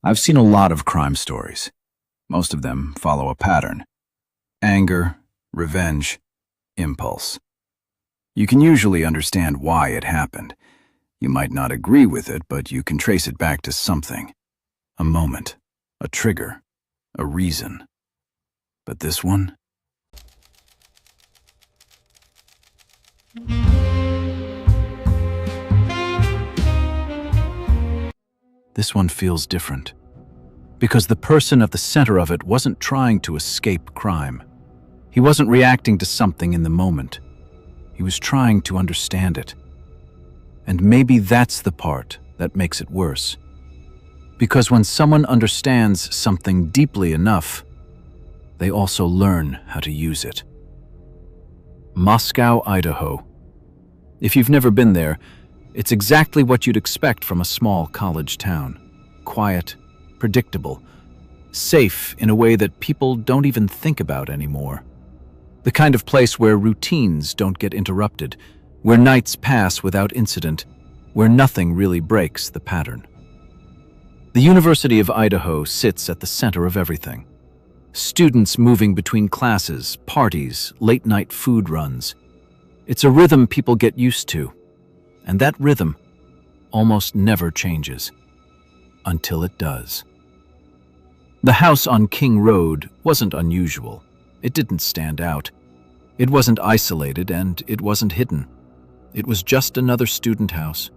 I've seen a lot of crime stories. Most of them follow a pattern: anger, revenge, impulse. You can usually understand why it happened. You might not agree with it, but you can trace it back to something. A moment, a trigger, a reason. But this one? This one feels different. Because the person at the center of it wasn't trying to escape crime. He wasn't reacting to something in the moment. He was trying to understand it. And maybe that's the part that makes it worse. Because when someone understands something deeply enough, they also learn how to use it. Moscow, Idaho. If you've never been there, it's exactly what you'd expect from a small college town. Quiet, predictable, safe in a way that people don't even think about anymore. The kind of place where routines don't get interrupted, where nights pass without incident, where nothing really breaks the pattern. The University of Idaho sits at the center of everything. Students moving between classes, parties, late-night food runs. It's a rhythm people get used to, and that rhythm almost never changes. Until it does. The house on King Road wasn't unusual. It didn't stand out. It wasn't isolated, and it wasn't hidden. It was just another student house.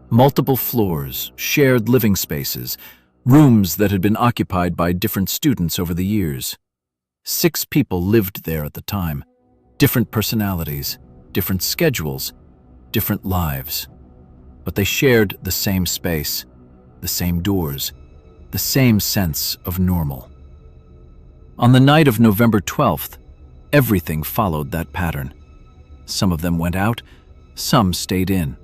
Multiple floors, shared living spaces, rooms that had been occupied by different students over the years. 6 people lived there at the time. Different personalities, different schedules, different lives. But they shared the same space, the same doors, the same sense of normal. On the night of November 12th, everything followed that pattern. Some of them went out, some stayed in.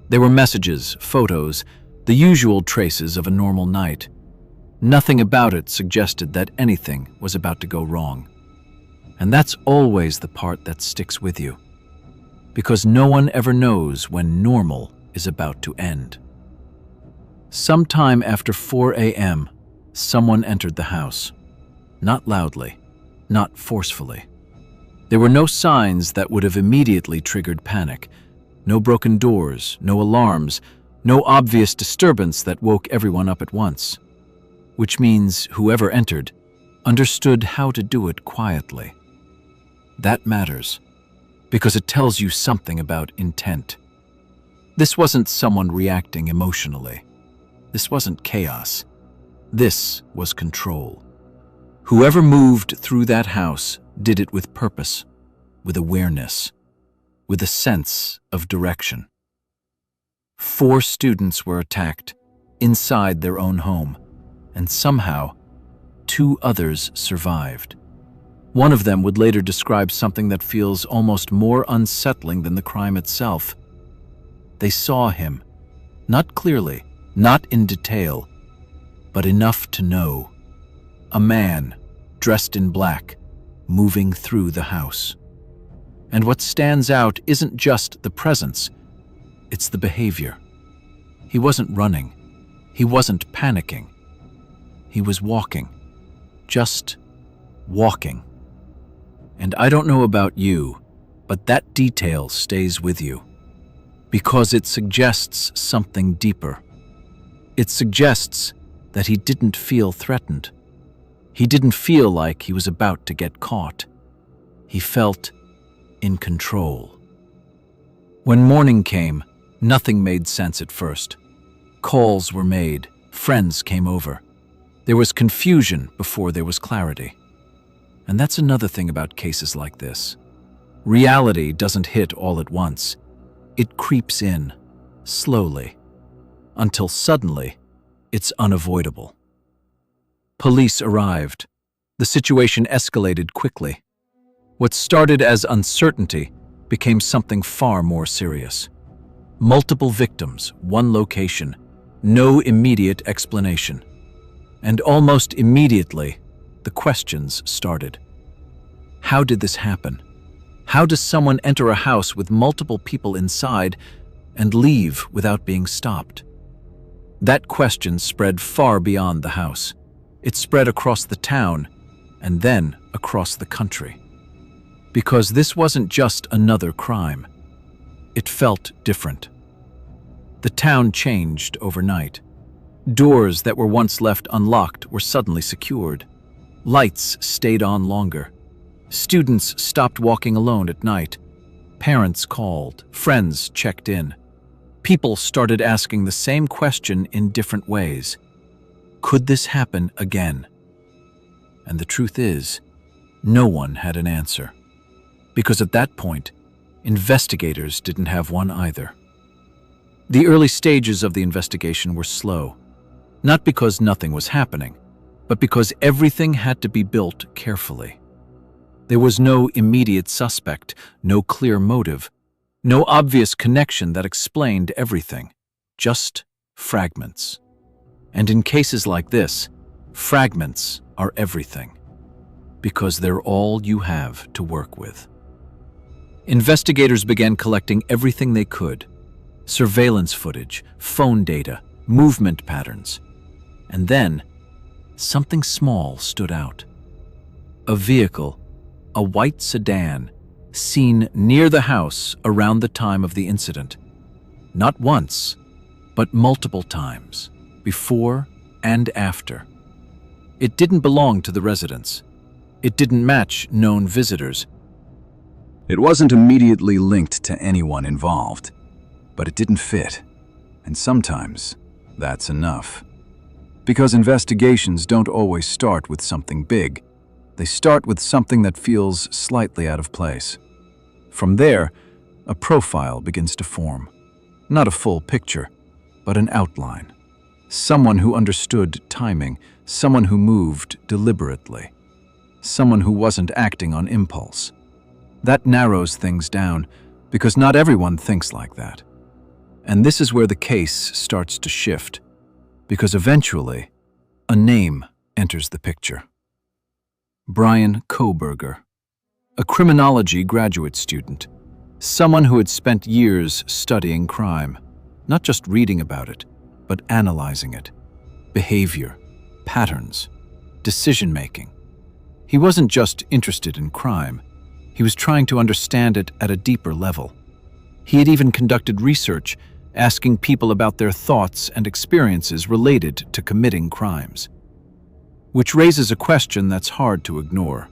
There were messages, photos, the usual traces of a normal night. Nothing about it suggested that anything was about to go wrong. And that's always the part that sticks with you. Because no one ever knows when normal is about to end. Sometime after 4 a.m., someone entered the house. Not loudly, not forcefully. There were no signs that would have immediately triggered panic. No broken doors, no alarms, no obvious disturbance that woke everyone up at once. Which means whoever entered understood how to do it quietly. That matters, because it tells you something about intent. This wasn't someone reacting emotionally. This wasn't chaos. This was control. Whoever moved through that house did it with purpose, with awareness, with a sense of direction. 4 students were attacked inside their own home, and somehow 2 others survived. One of them would later describe something that feels almost more unsettling than the crime itself. They saw him, not clearly, not in detail, but enough to know. A man, dressed in black, moving through the house. And what stands out isn't just the presence, it's the behavior. He wasn't running. He wasn't panicking. He was walking. Just walking. And I don't know about you, but that detail stays with you. Because it suggests something deeper. It suggests that he didn't feel threatened. He didn't feel like he was about to get caught. He felt in control. When morning came, nothing made sense at first. Calls were made, friends came over. There was confusion before there was clarity. And that's another thing about cases like this. Reality doesn't hit all at once. It creeps in, slowly, until suddenly it's unavoidable. Police arrived. The situation escalated quickly. What started as uncertainty became something far more serious. Multiple victims, one location, no immediate explanation. And almost immediately, the questions started. How did this happen? How does someone enter a house with multiple people inside and leave without being stopped? That question spread far beyond the house. It spread across the town, and then across the country. Because this wasn't just another crime. It felt different. The town changed overnight. Doors that were once left unlocked were suddenly secured. Lights stayed on longer. Students stopped walking alone at night. Parents called. Friends checked in. People started asking the same question in different ways. Could this happen again? And the truth is, no one had an answer. Because at that point, investigators didn't have one either. The early stages of the investigation were slow. Not because nothing was happening, but because everything had to be built carefully. There was no immediate suspect, no clear motive, no obvious connection that explained everything, just fragments. And in cases like this, fragments are everything, because they're all you have to work with. Investigators began collecting everything they could: surveillance footage, phone data, movement patterns. And then, something small stood out. A vehicle, a white sedan, seen near the house around the time of the incident. Not once, but multiple times, before and after. It didn't belong to the residents. It didn't match known visitors. It wasn't immediately linked to anyone involved, but it didn't fit. And sometimes, that's enough. Because investigations don't always start with something big. They start with something that feels slightly out of place. From there, a profile begins to form. Not a full picture, but an outline. Someone who understood timing, someone who moved deliberately, someone who wasn't acting on impulse. That narrows things down, because not everyone thinks like that. And this is where the case starts to shift, because eventually, a name enters the picture. Bryan Kohberger, a criminology graduate student, someone who had spent years studying crime, not just reading about it, but analyzing it. Behavior, patterns, decision-making. He wasn't just interested in crime, he was trying to understand it at a deeper level. He had even conducted research, asking people about their thoughts and experiences related to committing crimes. Which raises a question that's hard to ignore.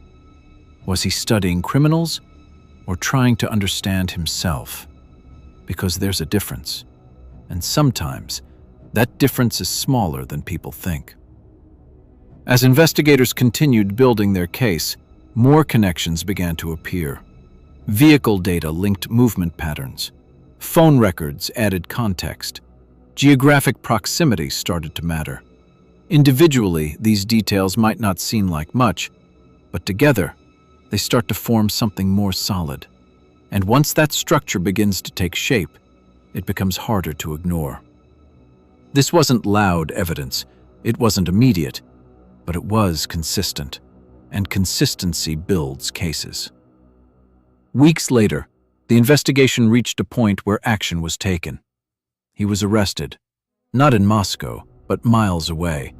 Was he studying criminals or trying to understand himself? Because there's a difference. And sometimes, that difference is smaller than people think. As investigators continued building their case, more connections began to appear. Vehicle data linked movement patterns. Phone records added context. Geographic proximity started to matter. Individually, these details might not seem like much, but together, they start to form something more solid. And once that structure begins to take shape, it becomes harder to ignore. This wasn't loud evidence, it wasn't immediate, but it was consistent, and consistency builds cases. Weeks later, the investigation reached a point where action was taken. He was arrested, not in Moscow, but miles away.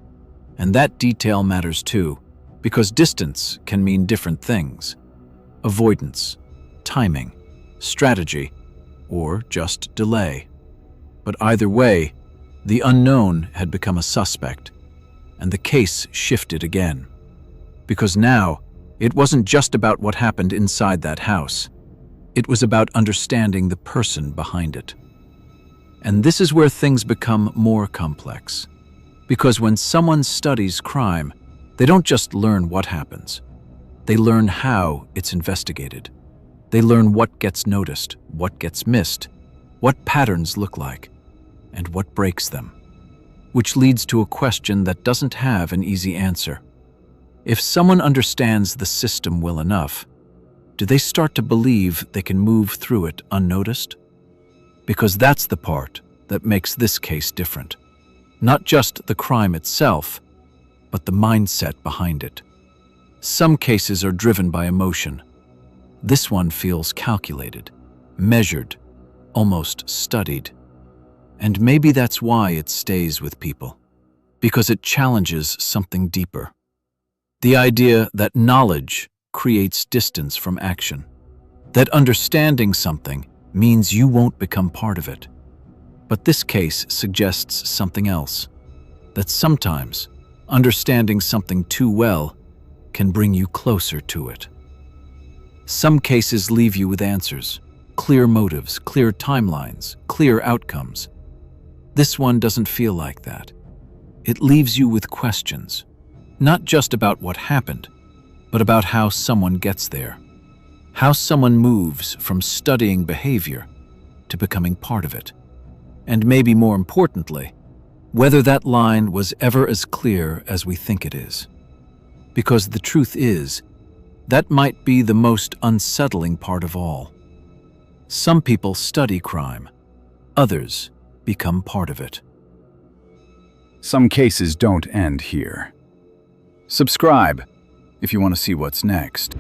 And that detail matters too, because distance can mean different things. Avoidance, timing, strategy, or just delay. But either way, the unknown had become a suspect, and the case shifted again. Because now, it wasn't just about what happened inside that house. It was about understanding the person behind it. And this is where things become more complex. Because when someone studies crime, they don't just learn what happens. They learn how it's investigated. They learn what gets noticed, what gets missed, what patterns look like, and what breaks them. Which leads to a question that doesn't have an easy answer. If someone understands the system well enough, do they start to believe they can move through it unnoticed? Because that's the part that makes this case different. Not just the crime itself, but the mindset behind it. Some cases are driven by emotion. This one feels calculated, measured, almost studied. And maybe that's why it stays with people, because it challenges something deeper. The idea that knowledge creates distance from action, that understanding something means you won't become part of it. But this case suggests something else, that sometimes understanding something too well can bring you closer to it. Some cases leave you with answers, clear motives, clear timelines, clear outcomes. This one doesn't feel like that. It leaves you with questions, not just about what happened, but about how someone gets there, how someone moves from studying behavior to becoming part of it. And maybe more importantly, whether that line was ever as clear as we think it is. Because the truth is, that might be the most unsettling part of all. Some people study crime, others become part of it. Some cases don't end here. Subscribe if you want to see what's next.